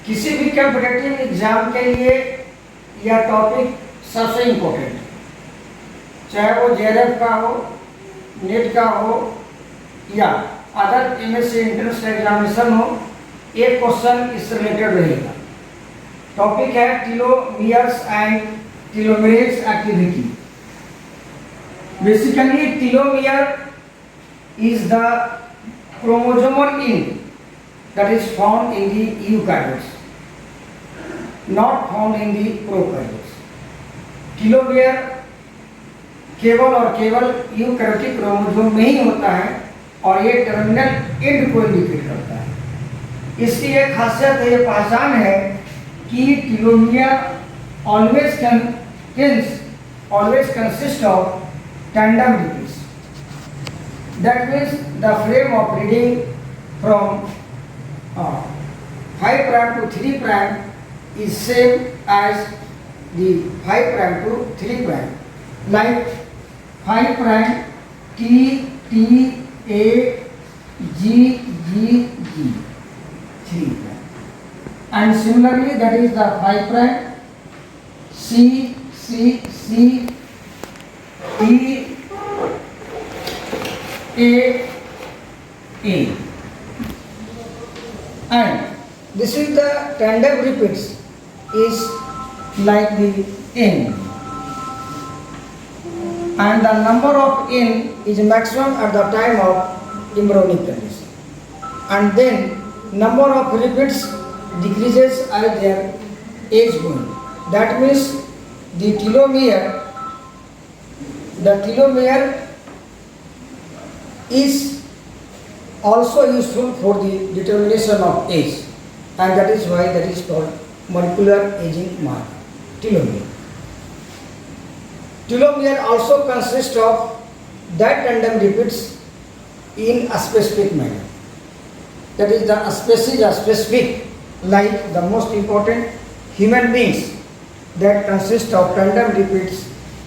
किसी भी competitive exam के लिए यह टॉपिक सबसे इम्पोर्टेंट है, चाहे वो जेआरएफ का हो, नेट का हो या अदर एमएससी एंट्रेंस एग्जामिनेशन हो, एक क्वेश्चन इससे रिलेटेड रहेगा। टॉपिक है telomeres and telomerase activity. Basically telomere is the chromosomal end that is found in the eukaryotes, not found in the prokaryotes. Telomere केवल और केवल यूकैरियोटिक क्रोमोसोम में ही होता है और ये टर्मिनल एंड को इंडिकेट करता है। इसकी एक खासियत है, ये पहचान है कि telomere always consist of tandem repeats. That means the frame of reading from 5 prime to 3 prime is same as the 5 prime to 3 prime. Like 5 prime T T A G G G 3 prime. And similarly that is the 5 prime C C C T A. And this is the tandem repeats is like the n, and the number of n is maximum at the time of embryonic condition, and then number of repeats decreases as their age going. That means the telomere is also useful for the determination of age, and that is why that is called molecular aging marker, telomere. Telomere also consists of that tandem repeats in a specific manner. That is, the species are specific, like the most important human beings that consist of tandem repeats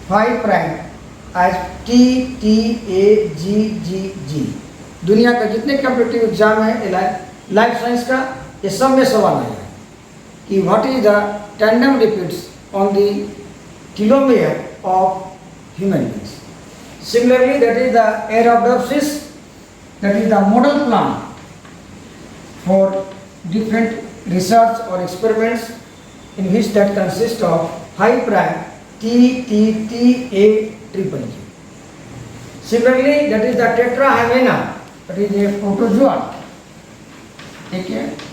5 prime as T T A G G G. दुनिया का जितने competitive exam है life science का, ये सब में सवाल आया है कि what is the tandem repeats on the telomere of human beings. Similarly, that is the Arabidopsis, that is the model plan for different research or experiments in which that consists of 5 prime T T T A triple G. Similarly, that is the tetrahymena, that is a protozoa,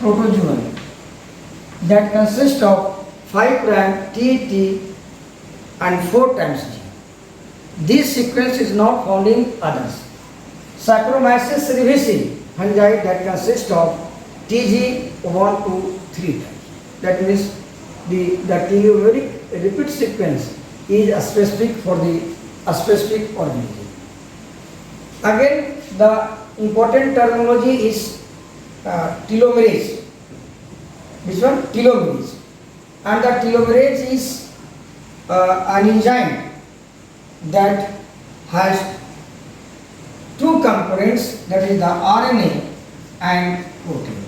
protozoan that consists of 5 prime T T and 4 times G. This sequence is not found in others. Saccharomyces cerevisiae fungi that consists of TG 1 to 3 times. That means the telomeric repeat sequence is a specific for a specific organism. Again, the important terminology is telomerase. This one, telomerase. And the telomerase is an enzyme that has two components, that is the RNA and protein.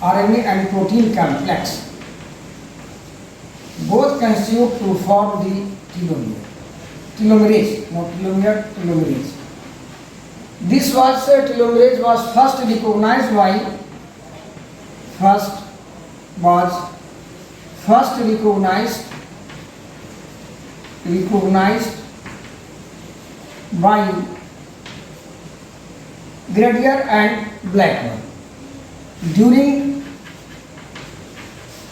RNA and protein complex both constitute to form the telomere. Telomerase, not telomere, telomerase. This was telomerase was first recognized by Gradier and Blackman during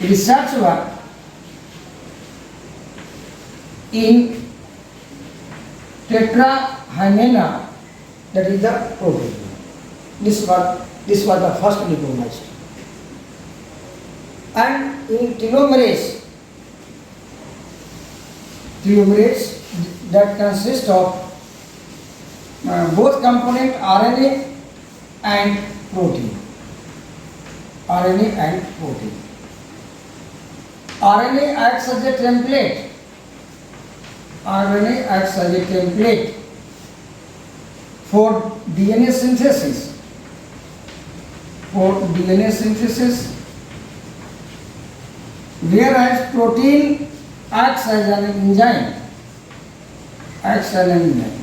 research work in tetrahymena, that is the protozoa. This was the first recognized. And in telomerase that consists of both component RNA and protein. RNA acts as a template. For DNA synthesis whereas protein acts as an enzyme. Acts as an enzyme.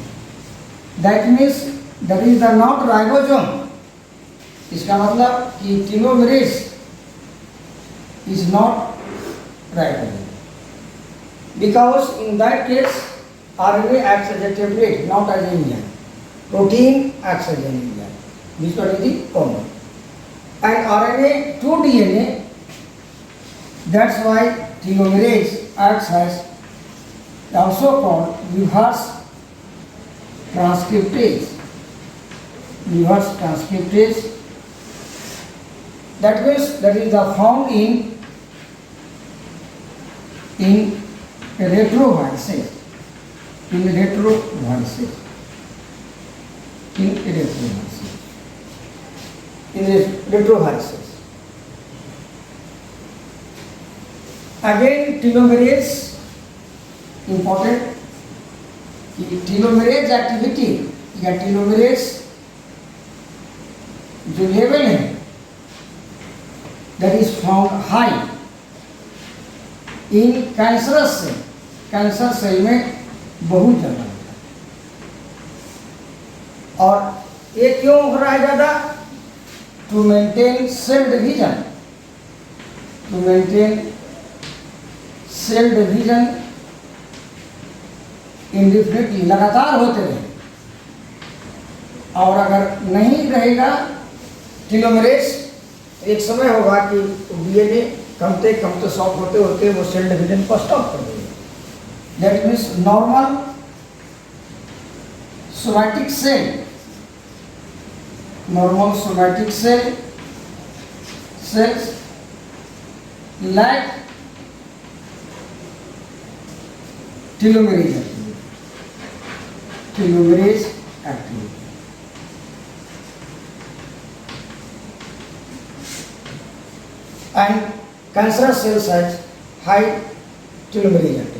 That means that is the not ribosome. इसका मतलब कि telomeres is not ribosome. Because in that case, RNA acts as a template, not as an enzyme. Protein acts as an enzyme. This one is the common. And RNA to DNA, that's why telomerase acts as also called reverse transcriptase. Reverse transcriptase. That means that is the found in retroviruses. In retroviruses. Again, telomerase important. Telomerase activity या telomerase जो level है that is found high in cancerous cell. Cancer cell में बहुत ज़्यादा होता है. और ये क्यों हो रहा है ज़्यादा? To maintain cell division. To maintain cell division indefinitely लगातार होते रहे. और अगर नहीं रहेगा टेलोमेरेज, एक समय होगा कि डीएनए कमते सॉफ्ट होते होते वो सेल डिवीजन को स्टॉप कर देगा. That means normal somatic cell, normal somatic cells lack telomerase activity. And cancerous cells has high telomerase activity.